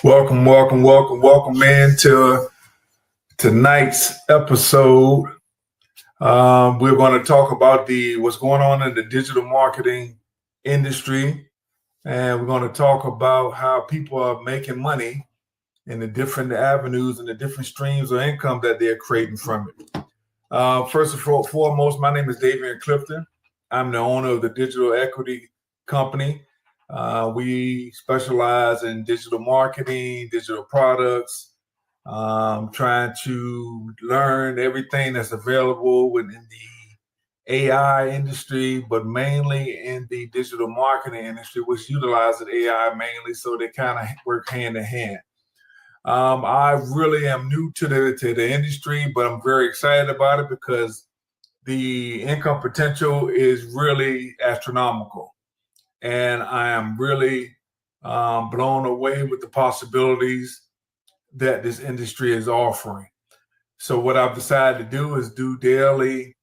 Welcome, man, to tonight's episode. We're going to talk about what's going on in the digital marketing industry, and we're going to talk about how people are making money in the different avenues and the different streams of income that they're creating from it. First and foremost, my name is David Clifton. I'm the owner of the Digital Equity Company. We specialize in digital marketing, digital products, trying to learn everything that's available within the AI industry, but mainly in the digital marketing industry, which utilizes AI mainly, so they kind of work hand in hand. I really am new to the industry, but I'm very excited about it because the income potential is really astronomical. And I am really blown away with the possibilities that this industry is offering. So what I've decided to do is do daily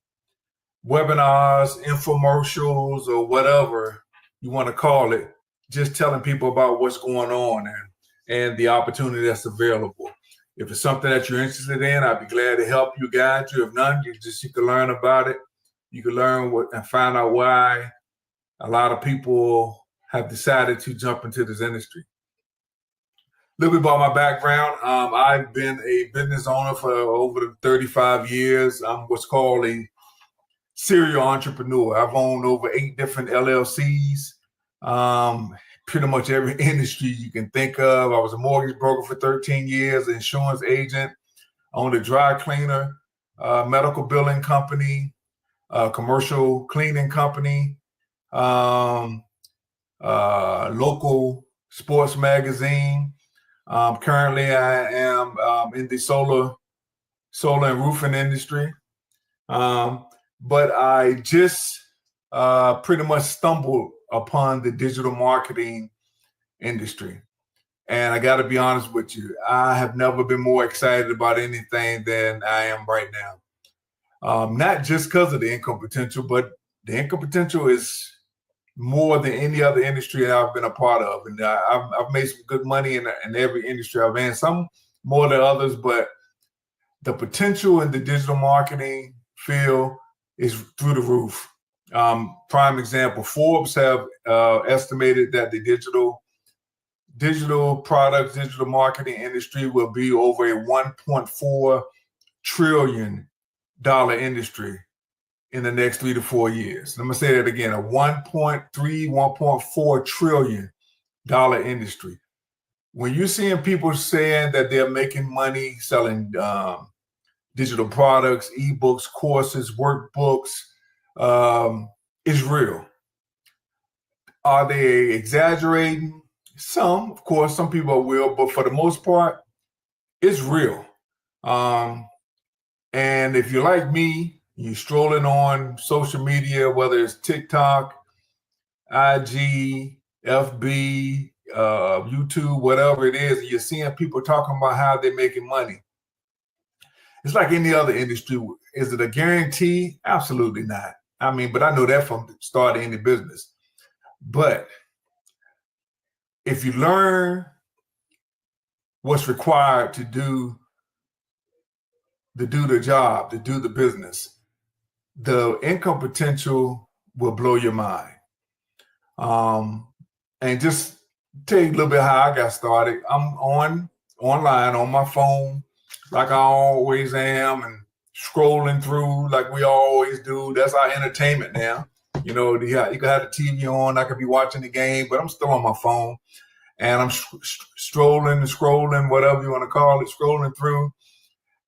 webinars, infomercials, or whatever you want to call it, just telling people about what's going on and the opportunity that's available. If it's something that you're interested in, I'd be glad to help you, guide you. If none, you can learn about it. You can learn and find out why a lot of people have decided to jump into this industry. A little bit about my background. I've been a business owner for over 35 years. I'm what's called a serial entrepreneur. I've owned over 8 different LLCs, pretty much every industry you can think of. I was a mortgage broker for 13 years, an insurance agent, owned a dry cleaner, medical billing company, commercial cleaning company, local sports magazine. Currently, I am in the solar and roofing industry. But I just pretty much stumbled upon the digital marketing industry. And I got to be honest with you, I have never been more excited about anything than I am right now. Not just because of the income potential, but the income potential is more than any other industry that I've been a part of. And I've made some good money in every industry I've been, some more than others, but the potential in the digital marketing field is through the roof. Prime example, Forbes have estimated that the digital products, digital marketing industry will be over a $1.4 trillion industry in the next 3 to 4 years. I'm gonna say that again, a $1.4 trillion industry. When you're seeing people saying that they're making money selling digital products, ebooks, courses, workbooks, it's real. Are they exaggerating? Some, of course, some people will, but for the most part, it's real. And if you're like me, you're strolling on social media, whether it's TikTok, IG, FB, YouTube, whatever it is, and you're seeing people talking about how they're making money. It's like any other industry. Is it a guarantee? Absolutely not. I mean, but I know that from starting any business. But if you learn what's required to do the job, to do the business, the income potential will blow your mind. And just tell you a little bit how I got started. I'm online on my phone, like I always am, and scrolling through like we always do. That's our entertainment now. You know, you can have the TV on, I could be watching the game, but I'm still on my phone. And I'm scrolling, whatever you want to call it, scrolling through.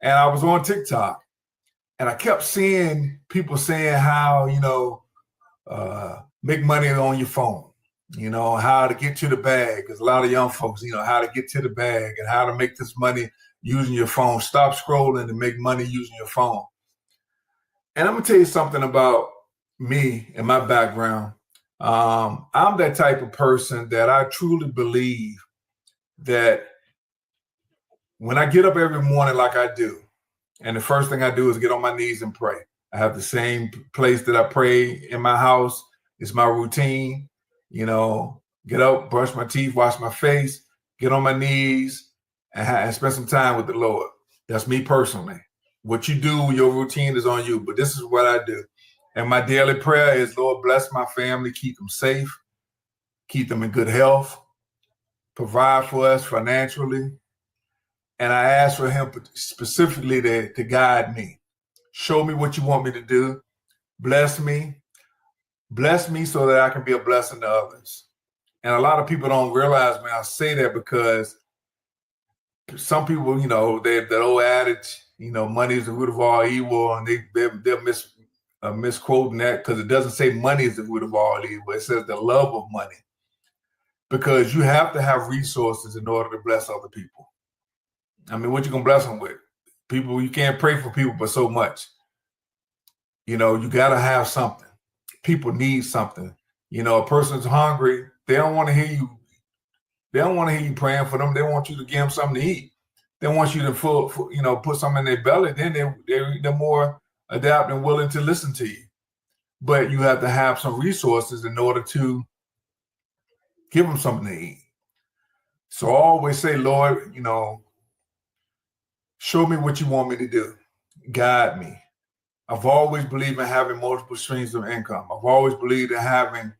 And I was on TikTok. And I kept seeing people saying how, make money on your phone, how to get to the bag. Because a lot of young folks, how to get to the bag and how to make this money using your phone. Stop scrolling and make money using your phone. And I'm going to tell you something about me and my background. I'm that type of person that I truly believe that when I get up every morning like I do, and the first thing I do is get on my knees and pray. I have the same place that I pray in my house. It's my routine, get up, brush my teeth, wash my face, get on my knees, and spend some time with the Lord. That's me personally. What you do, your routine is on you, but this is what I do. And my daily prayer is, Lord, bless my family, keep them safe, keep them in good health, provide for us financially. And I ask for him specifically to guide me. Show me what you want me to do. Bless me. Bless me so that I can be a blessing to others. And a lot of people don't realize, man, I say that because some people, that old adage, money is the root of all evil, and they're misquoting that because it doesn't say money is the root of all evil. It says the love of money, because you have to have resources in order to bless other people. I mean, what you gonna bless them with? People, you can't pray for people but so much. You gotta have something. People need something. A person's hungry. They don't want to hear you. They don't want to hear you praying for them. They want you to give them something to eat. They want you to put something in their belly. Then they're more adapt and willing to listen to you. But you have to have some resources in order to give them something to eat. So I always say, Lord, show me what you want me to do. Guide me. I've always believed in having multiple streams of income. I've always believed in having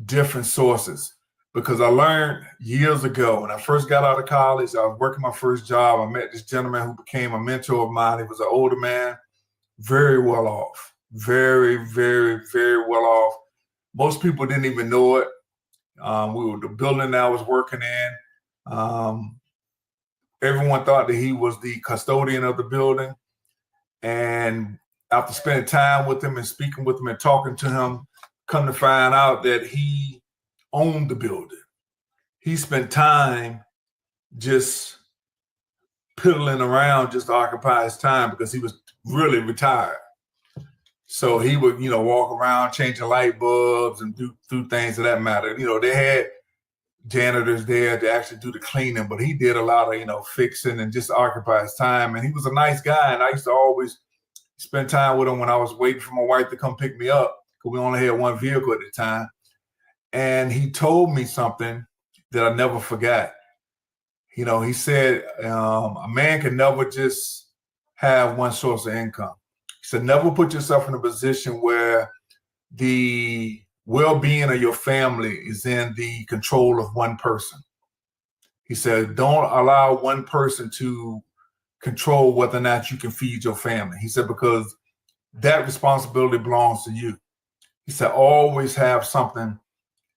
different sources, because I learned years ago when I first got out of college, I was working my first job. I met this gentleman who became a mentor of mine. He was an older man, very well off, very, very, very well off. Most people didn't even know it. The building that I was working in. Everyone thought that he was the custodian of the building. And after spending time with him and speaking with him and talking to him, come to find out that he owned the building. He spent time just piddling around just to occupy his time, because he was really retired. So he would, walk around changing light bulbs and do things of that matter. They had janitors there to actually do the cleaning, but he did a lot of, fixing and just occupy his time. And he was a nice guy. And I used to always spend time with him when I was waiting for my wife to come pick me up, because we only had one vehicle at the time. And he told me something that I never forgot. He said, a man can never just have one source of income. He said, never put yourself in a position where the well-being of your family is in the control of one person. He said, don't allow one person to control whether or not you can feed your family. He said, because that responsibility belongs to you. He said, always have something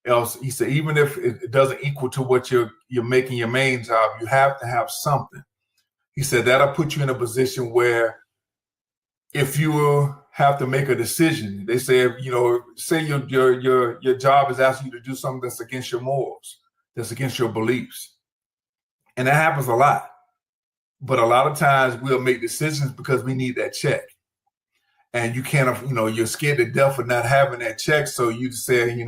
else. He said, even if it doesn't equal to what you're making your main job, you have to have something. He said, that'll put you in a position where if you have to make a decision, they say, say your job is asking you to do something that's against your morals, that's against your beliefs. And that happens a lot. But a lot of times we'll make decisions because we need that check. And you can't, you're scared to death of not having that check. So you say,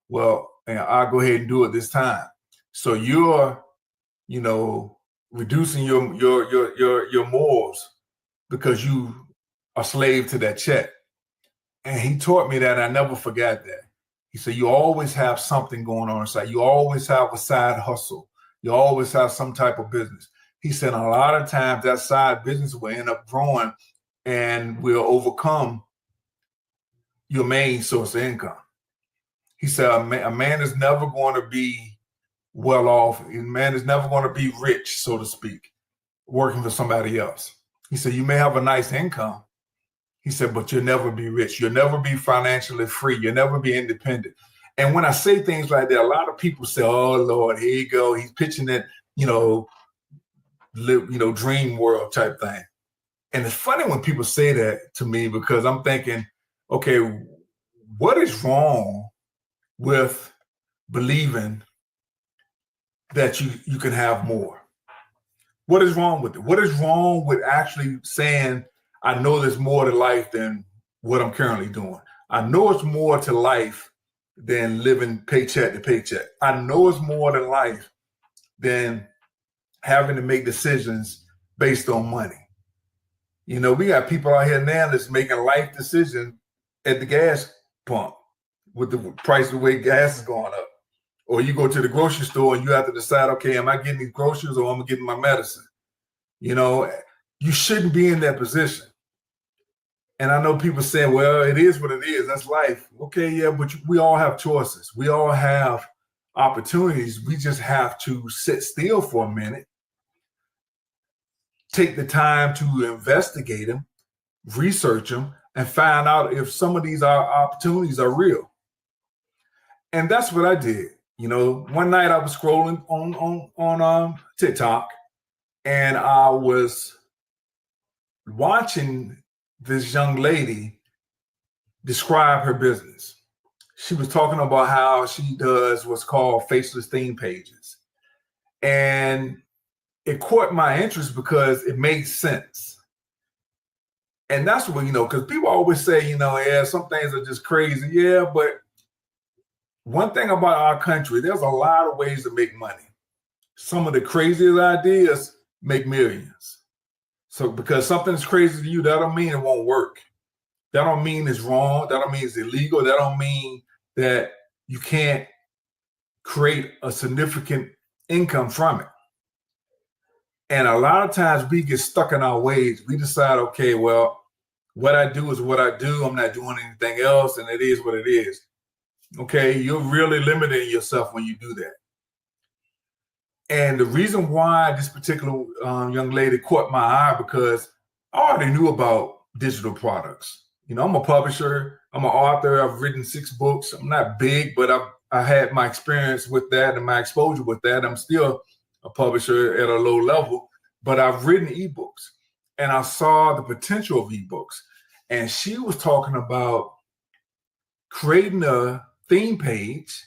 well, I'll go ahead and do it this time. So you're, reducing your morals because you are slave to that check. And he taught me that, and I never forgot that. He said, you always have something going on inside. You always have a side hustle. You always have some type of business. He said, a lot of times that side business will end up growing and will overcome your main source of income. He said, a man is never going to be well off. A man is never going to be rich, so to speak, working for somebody else. He said, you may have a nice income. He said, but you'll never be rich. You'll never be financially free. You'll never be independent. And when I say things like that, a lot of people say, oh, Lord, here you go. He's pitching that, dream world type thing. And it's funny when people say that to me, because I'm thinking, okay, what is wrong with believing that you can have more? What is wrong with it? What is wrong with actually saying, I know there's more to life than what I'm currently doing. I know it's more to life than living paycheck to paycheck. I know it's more to life than having to make decisions based on money. We got people out here now that's making life decisions at the gas pump with the price of the way gas is going up, Or you go to the grocery store and you have to decide, okay, am I getting these groceries or am I getting my medicine? You know, you shouldn't be in that position. And I know people saying, well, it is what it is. That's life. Okay, yeah, but we all have choices. We all have opportunities. We just have to sit still for a minute, take the time to investigate them, research them, and find out if some of these opportunities are real. And that's what I did. You know, one night I was scrolling on TikTok, and I was watching this young lady describe her business. She was talking about how she does what's called faceless theme pages. And it caught my interest because it made sense. And that's what, you know, because people always say, you know, yeah, some things are just crazy. Yeah, but one thing about our country, there's a lot of ways to make money. Some of the craziest ideas make millions. So because something's crazy to you, that don't mean it won't work. That don't mean it's wrong. That don't mean it's illegal. That don't mean that you can't create a significant income from it. And a lot of times we get stuck in our ways. We decide, okay, well, what I do is what I do. I'm not doing anything else, and it is what it is. Okay, you're really limiting yourself when you do that. And the reason why this particular young lady caught my eye, because I already knew about digital products. You know, I'm a publisher, I'm an author, I've written 6 books. I'm not big, but I had my experience with that and my exposure with that. I'm still a publisher at a low level, but I've written ebooks and I saw the potential of ebooks. And she was talking about creating a theme page,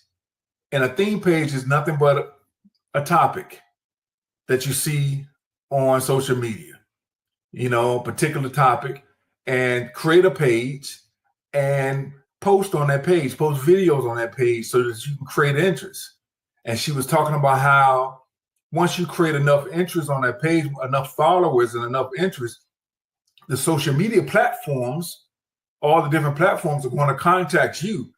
and a theme page is nothing but a topic that you see on social media, you know, a particular topic, and create a page and post on that page, post videos on that page so that you can create interest. And she was talking about how once you create enough interest on that page, enough followers and enough interest, the social media platforms, all the different platforms are going to contact you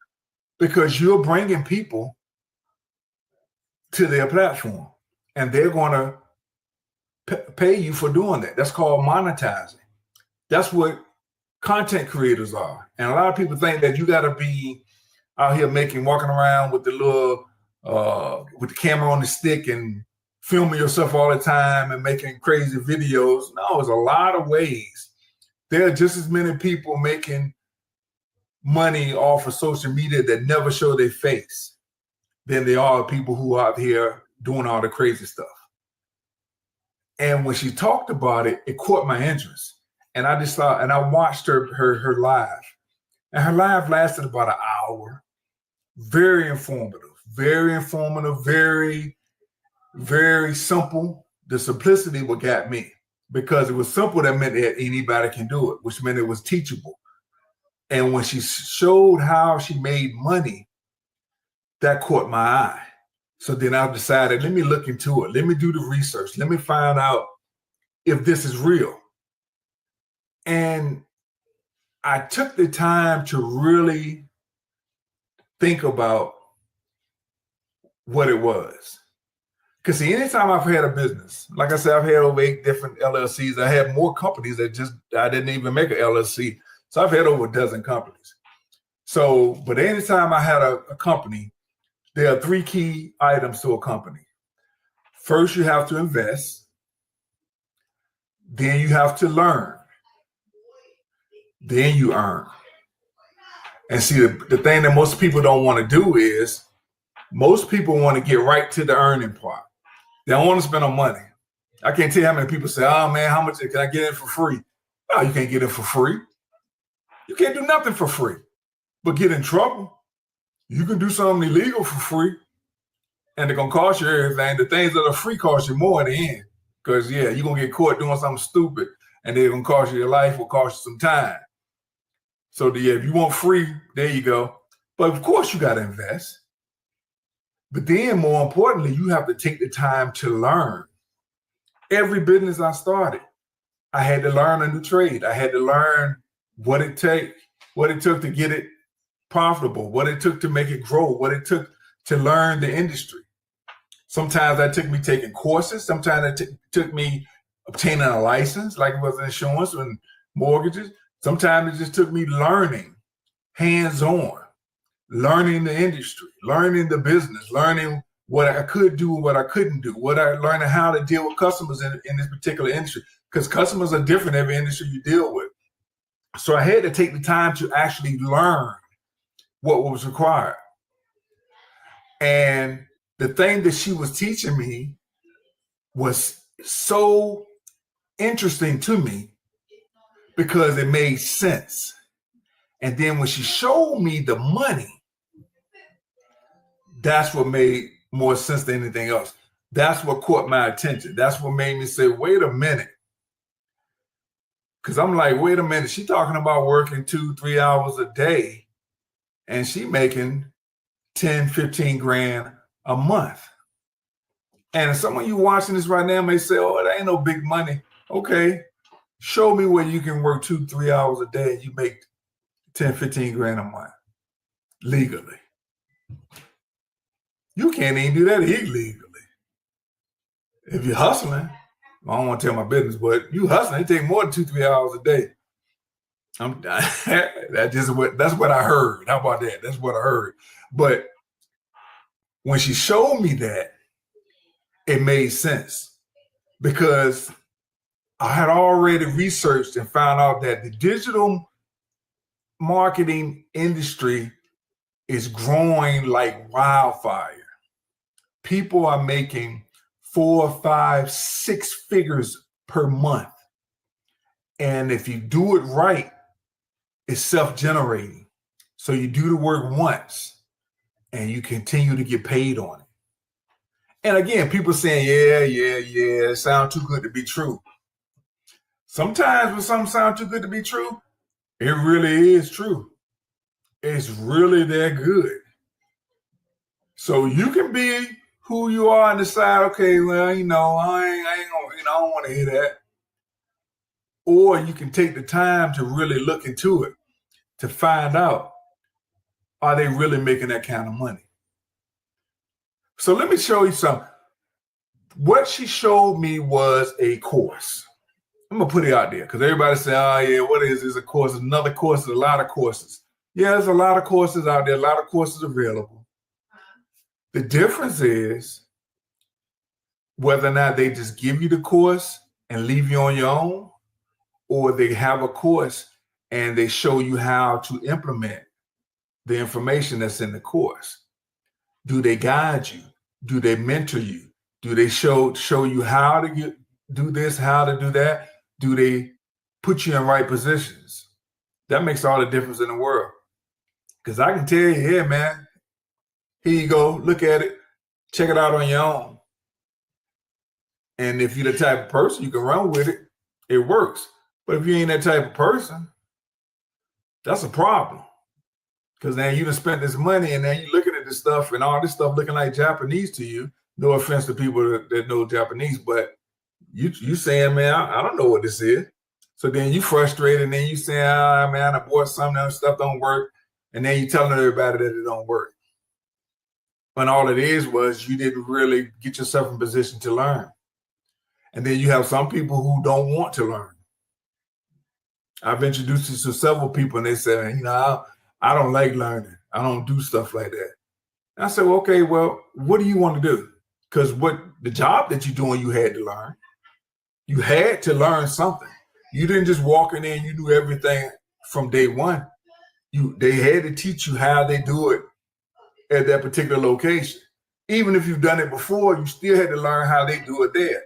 because you're bringing people to their platform and they're going to pay you for doing that. That's called monetizing. That's what content creators are. And a lot of people think that you got to be out here walking around with the little, with the camera on the stick and filming yourself all the time and making crazy videos. No, there's a lot of ways. There are just as many people making money off of social media that never show their face than there are people who are out here doing all the crazy stuff. And when she talked about it, it caught my interest. And I just thought, and I watched her live. And her live lasted about an hour. Very informative, very, very simple. The simplicity what got me, because it was simple. That meant that anybody can do it, which meant it was teachable. And when she showed how she made money, that caught my eye. So then I decided, let me look into it. Let me do the research. Let me find out if this is real. And I took the time to really think about what it was. Because see, anytime I've had a business, like I said, I've had over 8 different LLCs. I had more companies that I didn't even make an LLC. So I've had over a dozen companies. So, but anytime I had a company, there are 3 key items to a company. First, you have to invest. Then you have to learn. Then you earn. And see, the thing that most people don't want to do is most people want to get right to the earning part. They don't want to spend on money. I can't tell you how many people say, oh man, how much can I get in for free? No, you can't get in for free. You can't do nothing for free, but get in trouble. You can do something illegal for free and they're going to cost you everything. The things that are free cost you more in the end because, yeah, you're going to get caught doing something stupid and they're going to cost you your life or cost you some time. So, yeah, if you want free, there you go. But, of course, you got to invest. But then, more importantly, you have to take the time to learn. Every business I started, I had to learn a new trade. I had to learn what it took to get it profitable, what it took to make it grow, what it took to learn the industry. Sometimes that took me taking courses. Sometimes it took me obtaining a license, like it was insurance and mortgages. Sometimes it just took me learning hands-on, learning the industry, learning the business, learning what I could do and what I couldn't do, learning how to deal with customers in this particular industry, because customers are different in every industry you deal with. So I had to take the time to actually learn what was required. And the thing that she was teaching me was so interesting to me because it made sense. And then when she showed me the money, that's what made more sense than anything else. That's what caught my attention. That's what made me say, wait a minute. Because I'm like, wait a minute. She's talking about working 2-3 hours a day and she making 10, 15 grand a month. And some of you watching this right now may say, oh, that ain't no big money. Okay, show me where you can work 2-3 hours a day and you make 10, 15 grand a month legally. You can't even do that illegally. If you're hustling, I don't want to tell my business, but you hustling, it takes more than 2-3 hours a day. That's what I heard. How about that? That's what I heard. But when she showed me that, it made sense because I had already researched and found out that the digital marketing industry is growing like wildfire. People are making 4, 5, 6 figures per month. And if you do it right, it's self-generating. So you do the work once and you continue to get paid on it. And again, people saying, yeah, it sounds too good to be true. Sometimes when something sounds too good to be true, it really is true. It's really that good. So you can be who you are and decide, okay, well, I ain't gonna, I don't want to hear that. Or you can take the time to really look into it to find out, are they really making that kind of money? So let me show you something. What she showed me was a course. I'm gonna put it out there because everybody say, oh yeah, what is this? A course, another course, a lot of courses. Yeah, there's a lot of courses out there, a lot of courses available. The difference is whether or not they just give you the course and leave you on your own, or they have a course and they show you how to implement the information that's in the course. Do they guide you? Do they mentor you? Do they show you how to do this, how to do that? Do they put you in right positions? That makes all the difference in the world. Because I can tell you, yeah, man, here you go, look at it, check it out on your own. And if you're the type of person, you can run with it, it works. But if you ain't that type of person, that's a problem. Because now you done spent this money and now you're looking at this stuff and all this stuff looking like Japanese to you. No offense to people that know Japanese, but you saying, man, I don't know what this is. So then you frustrated and then you say, man, I bought something, that stuff don't work. And then you telling everybody that it don't work. When all it is was you didn't really get yourself in position to learn. And then you have some people who don't want to learn. I've introduced you to several people and they say, I don't like learning. I don't do stuff like that. And I said, well, okay, well, what do you want to do? Because what the job that you're doing, you had to learn. You had to learn something. You didn't just walk in there and you knew everything from day one. They had to teach you how they do it at that particular location. Even if you've done it before, you still had to learn how they do it there.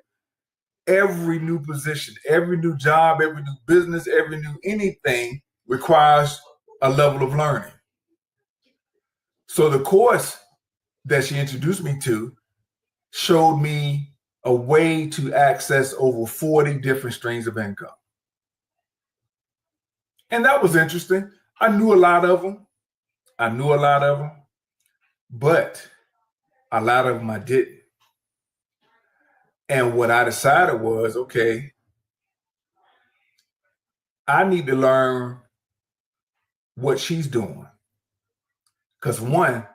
Every new position, every new job, every new business, every new anything requires a level of learning. So the course that she introduced me to showed me a way to access over 40 different streams of income. And that was interesting. I knew a lot of them, but a lot of them I didn't. And what I decided was, okay, I need to learn what she's doing. Because one,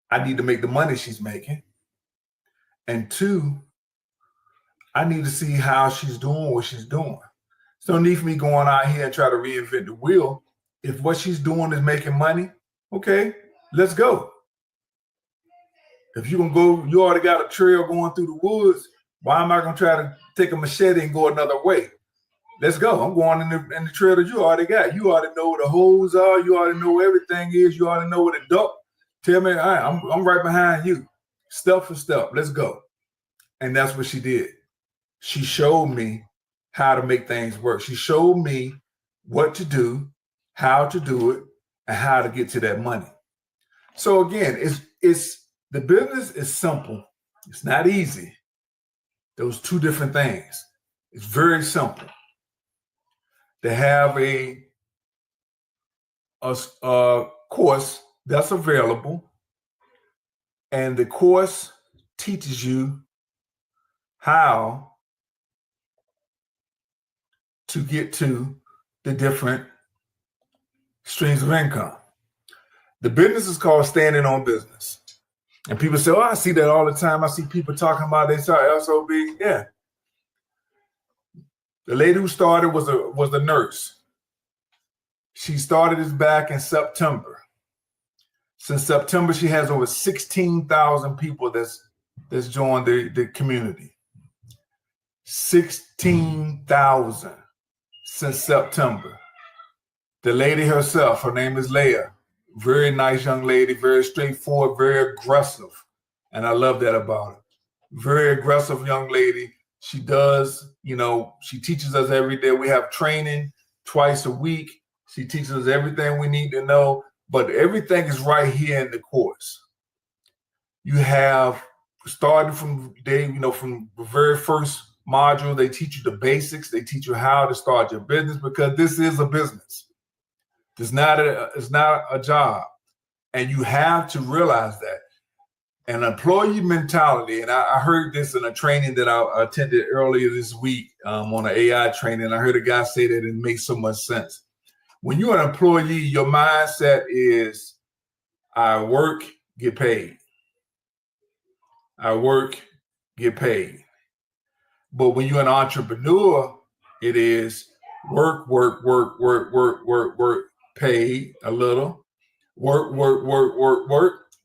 I need to make the money she's making. And two, I need to see how she's doing what she's doing. There's no need for me going out here and try to reinvent the wheel. If what she's doing is making money, okay, let's go. If you're going to go, you already got a trail going through the woods, why am I going to try to take a machete and go another way? Let's go. I'm going in the trail that you already got. You already know where the holes are. You already know where everything is. You already know where the duck. Tell me, all right, I'm right behind you. Step for step. Let's go. And that's what she did. She showed me how to make things work. She showed me what to do, how to do it, and how to get to that money. So again, it's the business is simple. It's not easy. Those two different things. It's very simple. To have a course that's available, and the course teaches you how to get to the different streams of income. The business is called standing on business. And people say, oh, I see that all the time. I see people talking about they saw SOB. Yeah. The lady who started was a nurse. She started this back in September. Since September, she has over 16,000 people that's joined the community. 16,000 since September. The lady herself, her name is Leah. Very nice young lady, very straightforward, very aggressive. And I love that about her. Very aggressive young lady. She does, she teaches us every day. We have training twice a week. She teaches us everything we need to know, but everything is right here in the course. You have started from from the very first module, they teach you the basics. They teach you how to start your business, because this is a business. It's not a job. And you have to realize that. An employee mentality, and I heard this in a training that I attended earlier this week on an AI training. I heard a guy say that it makes so much sense. When you're an employee, your mindset is, I work, get paid. I work, get paid. But when you're an entrepreneur, it is work, paid a little. Work,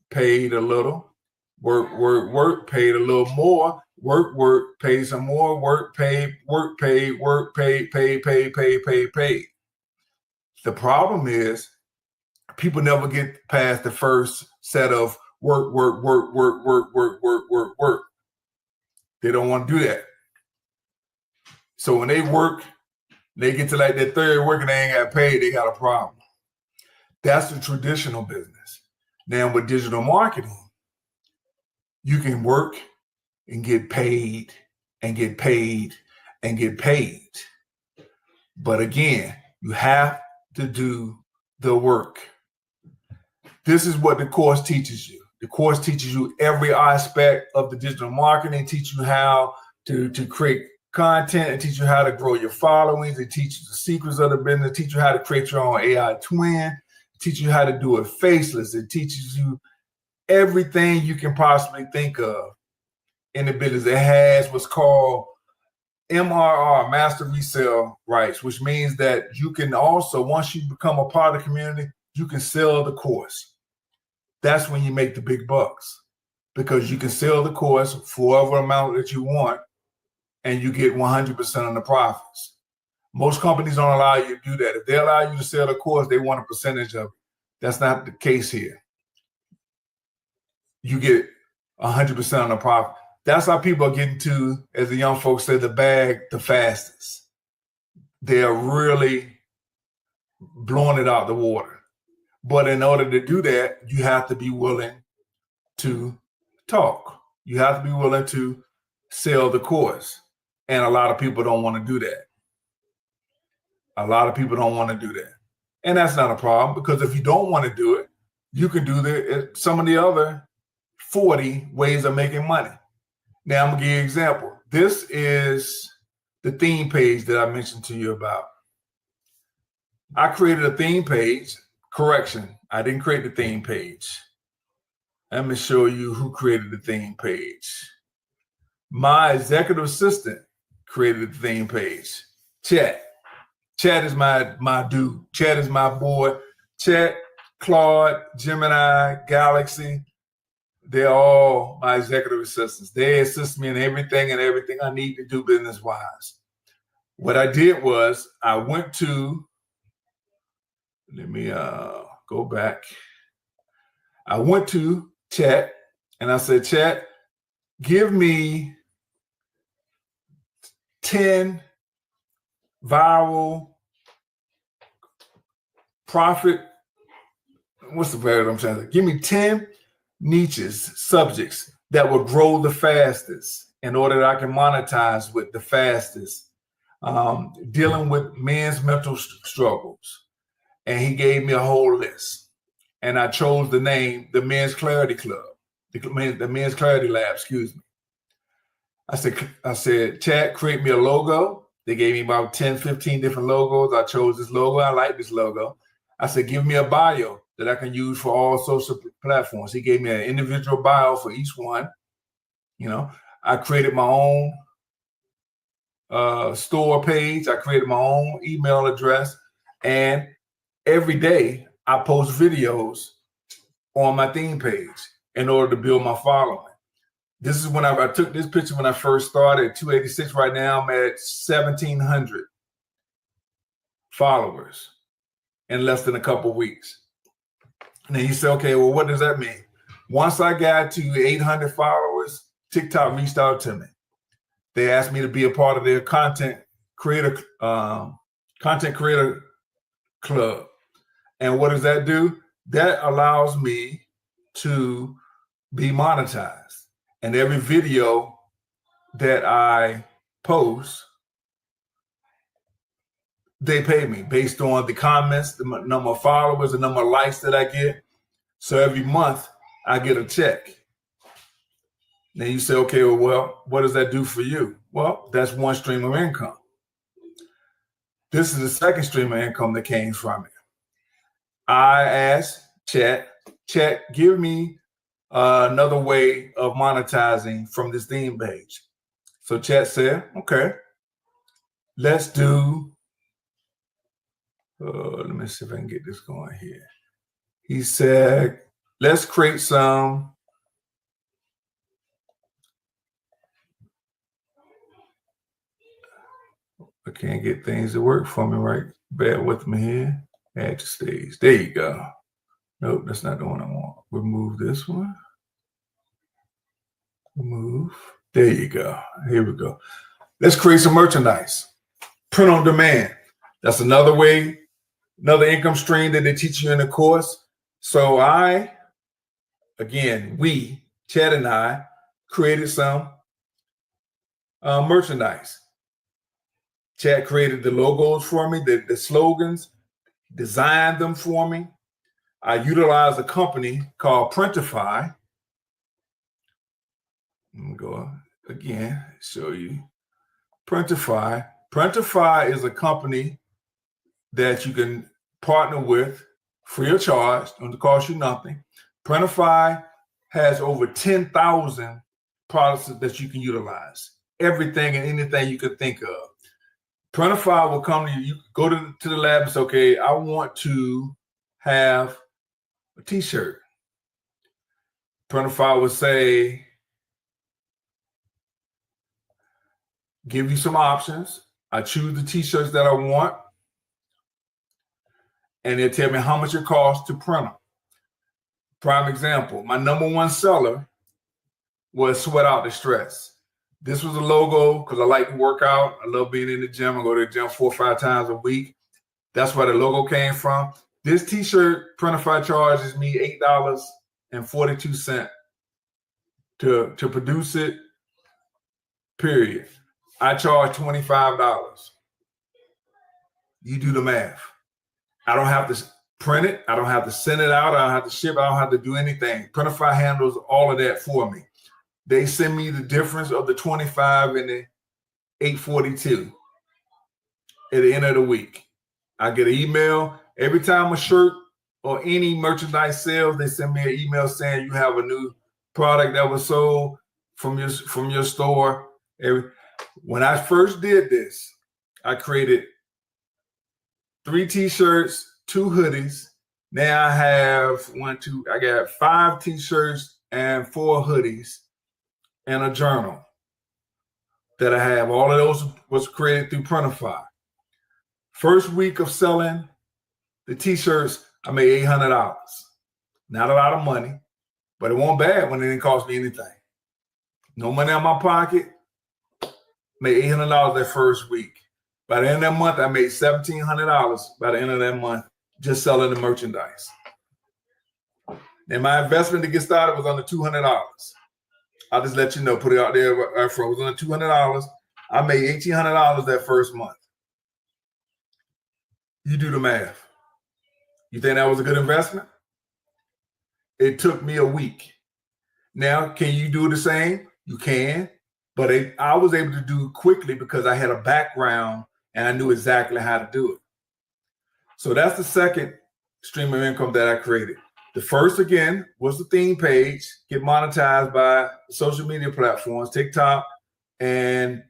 paid a little. Work, paid a little more. Work, pay some more. Work, paid, pay. The problem is people never get past the first set of work. They don't want to do that. So when they work, they get to like that third work and they ain't got paid, they got a problem. That's the traditional business. Now with digital marketing, you can work and get paid and get paid and get paid. But again, you have to do the work. This is what the course teaches you. The course teaches you every aspect of the digital marketing, teach you how to create content, and teach you how to grow your followings. It teaches you the secrets of the business, teach you how to create your own AI twin, teach you how to do it faceless. It teaches you everything you can possibly think of in the business. It has what's called MRR, Master Resale Rights, which means that you can also, once you become a part of the community, you can sell the course. That's when you make the big bucks, because you can sell the course for whatever amount that you want, and you get 100% of the profits. Most companies don't allow you to do that. If they allow you to sell the course, they want a percentage of it. That's not the case here. You get 100% of the profit. That's how people are getting to, as the young folks say, the bag the fastest. They're really blowing it out the water. But in order to do that, you have to be willing to talk. You have to be willing to sell the course. And a lot of people don't want to do that. A lot of people don't want to do that. And that's not a problem, because if you don't want to do it, you can do some of the other 40 ways of making money. Now I'm going to give you an example. This is the theme page that I mentioned to you about. I created a theme page. Correction, I didn't create the theme page. Let me show you who created the theme page. My executive assistant created the theme page. Chat. Chat is my dude. Chat is my boy. Chat, Claude, Gemini, Galaxy, they're all my executive assistants. They assist me in everything I need to do business-wise. What I did was I went to, let me go back. I went to Chat and I said, Chat, give me 10 viral profit. What's the word I'm trying to say? Give me 10 niches, subjects that will grow the fastest in order that I can monetize with the fastest, dealing with men's mental struggles. And he gave me a whole list. And I chose the name, the Men's Clarity Club, the Men's Clarity Lab, excuse me. I said, Chat, create me a logo. They gave me about 10, 15 different logos. I chose this logo. I like this logo. I said, give me a bio that I can use for all social platforms. He gave me an individual bio for each one. You know, I created my own store page. I created my own email address. And every day I post videos on my theme page in order to build my following. This is when I took this picture when I first started at 286. Right now I'm at 1,700 followers in less than a couple of weeks. And then you say, okay, well, what does that mean? Once I got to 800 followers, TikTok reached out to me. They asked me to be a part of their content creator club. And what does that do? That allows me to be monetized. And every video that I post, they pay me based on the comments, the number of followers, the number of likes that I get. So every month I get a check. Then you say, okay, well, what does that do for you? Well, that's one stream of income. This is the second stream of income that came from it. I asked Chat, give me another way of monetizing from this theme page. So Chat said, okay, let's do, let me see if I can get this going here. He said, let's create some I can't get things to work for me right. Bear with me here. Add to stage. There you go. Nope, that's not the one I want. Remove this one. Remove. There you go. Here we go. Let's create some merchandise. Print on demand. That's another way, another income stream that they teach you in the course. So we, Chad and I, created some merchandise. Chad created the logos for me, the slogans, designed them for me. I utilized a company called Printify. Let me go again, show you. Printify. Printify is a company that you can partner with free of charge, don't cost you nothing. Printify has over 10,000 products that you can utilize. Everything and anything you could think of. Printify will come to you. You go to the lab and say, okay, I want to have a t-shirt. Printify will say, give you some options. I choose the t-shirts that I want. And they'll tell me how much it costs to print them. Prime example, my number one seller was Sweat Out the Stress. This was a logo because I like to work out. I love being in the gym. I go to the gym 4 or 5 times a week. That's where the logo came from. This t-shirt, Printify charges me $8.42 to produce it, period. I charge $25. You do the math. I don't have to print it. I don't have to send it out. I don't have to ship. I don't have to do anything. Printify handles all of that for me. They send me the difference of the 25 and the 842 at the end of the week. I get an email every time a shirt or any merchandise sales, they send me an email saying you have a new product that was sold from your store. When I first did this, I created 3 t-shirts, 2 hoodies. Now I have I got 5 t-shirts and 4 hoodies and a journal that I have. All of those was created through Printify. First week of selling the t-shirts, I made $800. Not a lot of money, but it wasn't bad when it didn't cost me anything. No money in my pocket, made $800 that first week. By the end of that month, I made $1,700 by the end of that month just selling the merchandise. And my investment to get started was under $200. I'll just let you know, put it out there right front. It was under $200. I made $1,800 that first month. You do the math. You think that was a good investment? It took me a week. Now, can you do the same? You can, but I was able to do it quickly because I had a background and I knew exactly how to do it. So that's the second stream of income that I created. The first, again, was the theme page, get monetized by social media platforms. TikTok and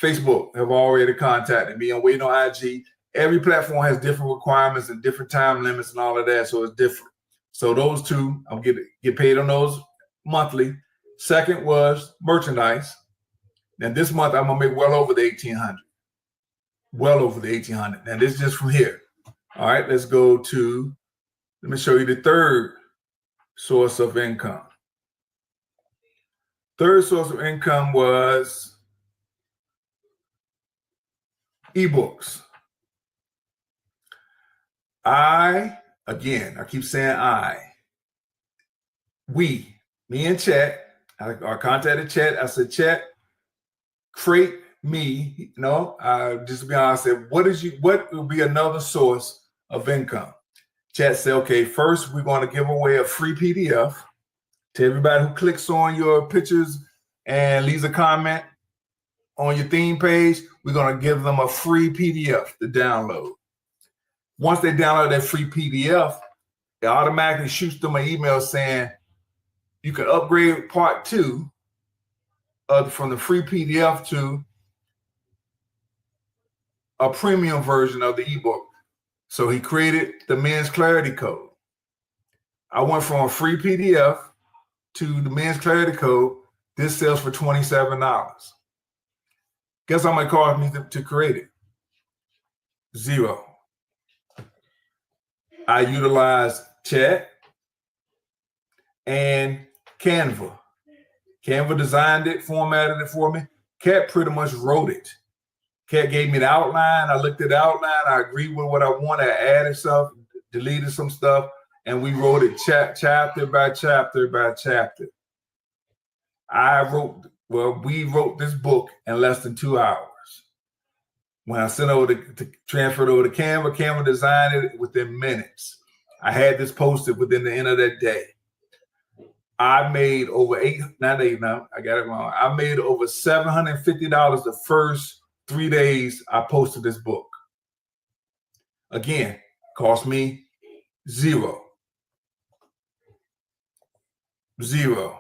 Facebook have already contacted me. I'm waiting on IG. Every platform has different requirements and different time limits and all of that, so it's different. So those 2, I'll get paid on those monthly. Second was merchandise. And this month, I'm going to make well over the 1,800. Well over the 1,800. Now, this is just from here. All right, let's go to, let me show you the third source of income. Third source of income was ebooks. I keep saying me and Chat, I contacted Chat. I said, Chat, create me, just to be honest, I said, what will be another source of income? Chat said, okay, first we're going to give away a free PDF to everybody who clicks on your pictures and leaves a comment on your theme page. We're going to give them a free PDF to download. Once they download that free PDF, it automatically shoots them an email saying you can upgrade part 2 from the free PDF to a premium version of the ebook. So he created the Men's Clarity Code. I went from a free PDF to the Men's Clarity Code. This sells for $27. Guess how much it cost me to create it? $0. I utilized Chat and Canva. Canva designed it, formatted it for me. Cat pretty much wrote it. Cat gave me the outline. I looked at the outline. I agreed with what I wanted. I added stuff, deleted some stuff, and we wrote it chapter by chapter by chapter. We wrote this book in less than 2 hours. When I sent over transferred over to Canva, Canva designed it within minutes. I had this posted within the end of that day. I made over I got it wrong. I made over $750 the first 3 days I posted this book. Again, cost me $0. $0.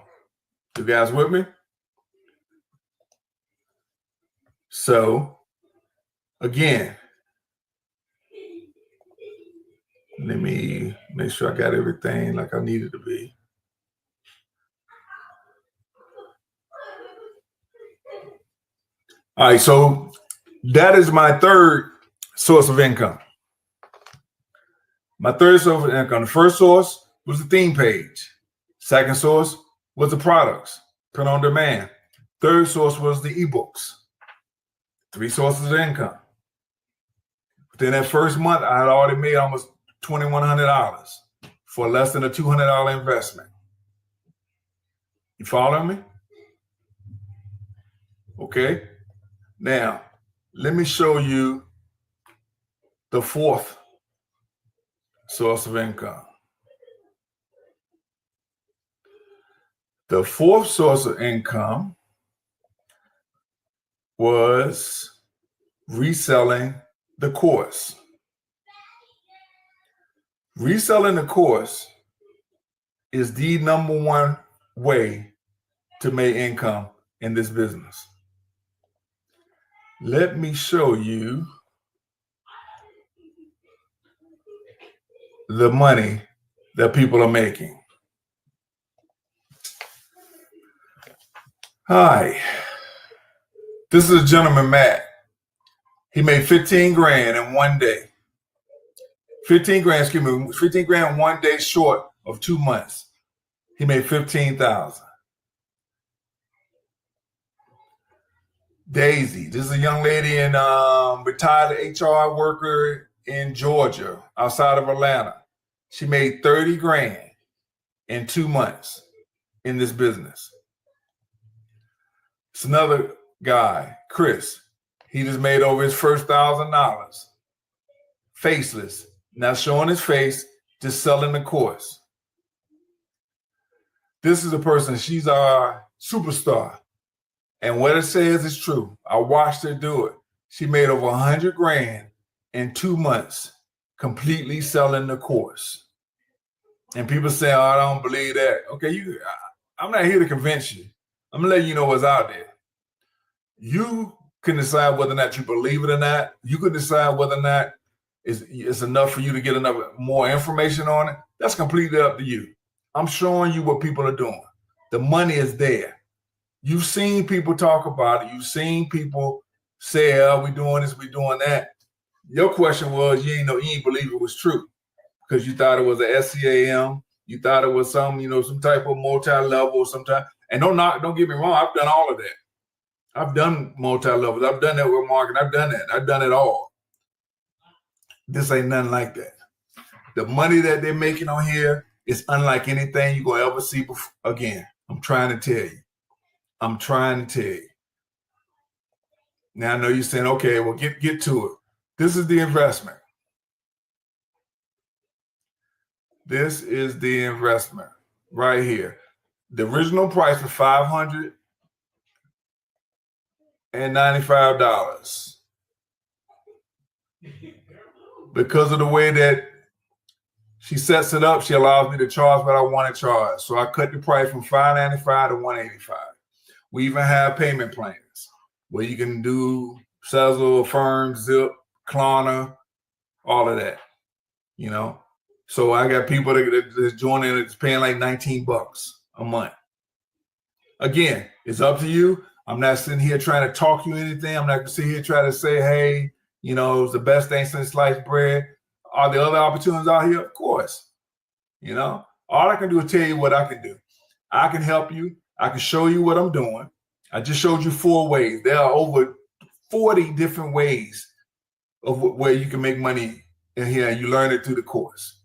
You guys with me? So, again, let me make sure I got everything like I needed to be. All right, so that is my third source of income. My third source of income. The first source was the theme page. Second source was the products, print on demand. Third source was the ebooks. 3 sources of income. Within that first month, I had already made almost $2,100 for less than a $200 investment. You following me? Okay. Now, let me show you the fourth source of income. The fourth source of income was reselling the course. Reselling the course is the number one way to make income in this business. Let me show you the money that people are making. Hi, this is a gentleman, Matt. He made 15 grand in one day. 15 grand one day short of 2 months. He made 15,000. Daisy, this is a young lady in retired HR worker in Georgia, outside of Atlanta. She made 30 grand in 2 months in this business. It's another guy, Chris. He just made over his first $1,000. Faceless, not showing his face, just selling the course. This is a person, she's our superstar. And what it says is true. I watched her do it. She made over 100 grand in 2 months, completely selling the course. And people say, oh, I don't believe that. Okay, I'm not here to convince you. I'm gonna let you know what's out there. You can decide whether or not you believe it or not. You can decide whether or not it's enough for you to get more information on it. That's completely up to you. I'm showing you what people are doing. The money is there. You've seen people talk about it. You've seen people say, oh, we're doing this, we're doing that. Your question was, you ain't believe it was true because you thought it was a SCAM. You thought it was some type of multi-level, and don't get me wrong, I've done all of that. I've done multi-levels. I've done that with marketing. I've done that. I've done it all. This ain't nothing like that. The money that they're making on here is unlike anything you're going to ever see before. Again, I'm trying to tell you. Now I know you're saying, okay, well, get to it. This is the investment. This is the investment right here. The original price was $595. Because of the way that she sets it up, she allows me to charge what I want to charge. So I cut the price from $595 to $185. We even have payment plans where you can do Sezzle, Affirm, Zip, Klarna, all of that. So I got people that's joining that's paying like $19 a month. Again, it's up to you. I'm not sitting here trying to talk you anything. I'm not going to sit here trying to say, hey, it's the best thing since sliced bread. Are there other opportunities out here? Of course. All I can do is tell you what I can do. I can help you. I can show you what I'm doing. I just showed you 4 ways. There are over 40 different ways of where you can make money in here, and you learn it through the course.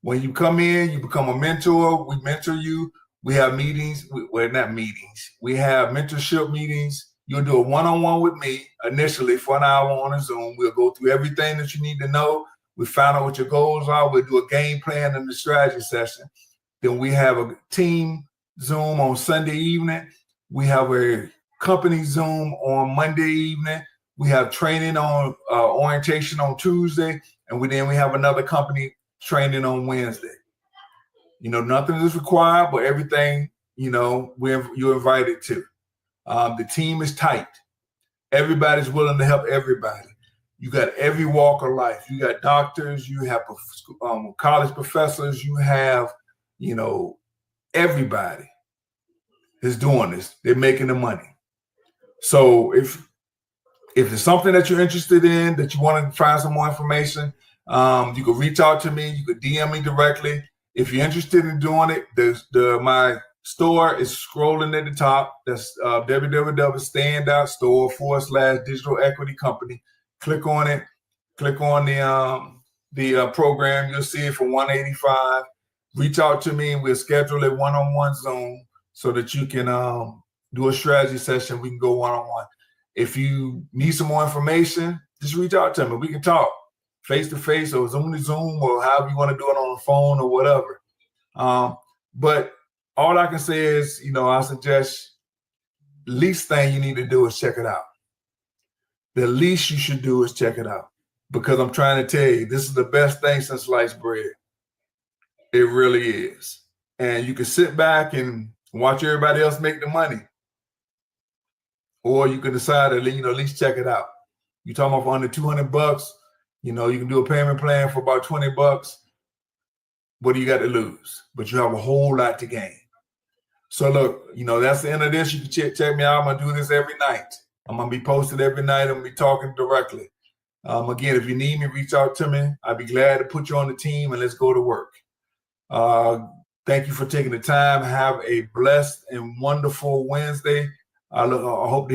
When you come in, you become a mentor. We mentor you. We have meetings. Not meetings. We have mentorship meetings. You'll do a one-on-one with me initially for an hour on a Zoom. We'll go through everything that you need to know. We find out what your goals are. We'll do a game plan in the strategy session. Then we have a team Zoom on Sunday evening. We have a company Zoom on Monday evening. We have training on orientation on Tuesday. And we have another company training on Wednesday. Nothing is required, but everything, you're invited to. The team is tight. Everybody's willing to help everybody. You got every walk of life. You got doctors, you have college professors, you have, everybody is doing this. They're making the money. So if it's something that you're interested in, that you want to find some more information, you can reach out to me. You could DM me directly. If you're interested in doing it, my store is scrolling at the top. That's www.standoutstore/digital equity company. Click on it. Click on the program. You'll see it for $185. Reach out to me and we'll schedule a one-on-one Zoom so that you can do a strategy session. We can go one-on-one. If you need some more information, just reach out to me. We can talk face-to-face or Zoom to Zoom or however you want to do it on the phone or whatever. But all I can say is, I suggest least thing you need to do is check it out. The least you should do is check it out, because I'm trying to tell you, this is the best thing since sliced bread. It really is. And you can sit back and watch everybody else make the money. Or you can decide to, at least check it out. You're talking about for under $200, you can do a payment plan for about $20. What do you got to lose? But you have a whole lot to gain. So look, that's the end of this. You can check me out. I'm going to do this every night. I'm going to be posted every night. I'm going to be talking directly. Again, if you need me, reach out to me. I'd be glad to put you on the team and let's go to work. Thank you for taking the time. Have a blessed and wonderful Wednesday. I hope to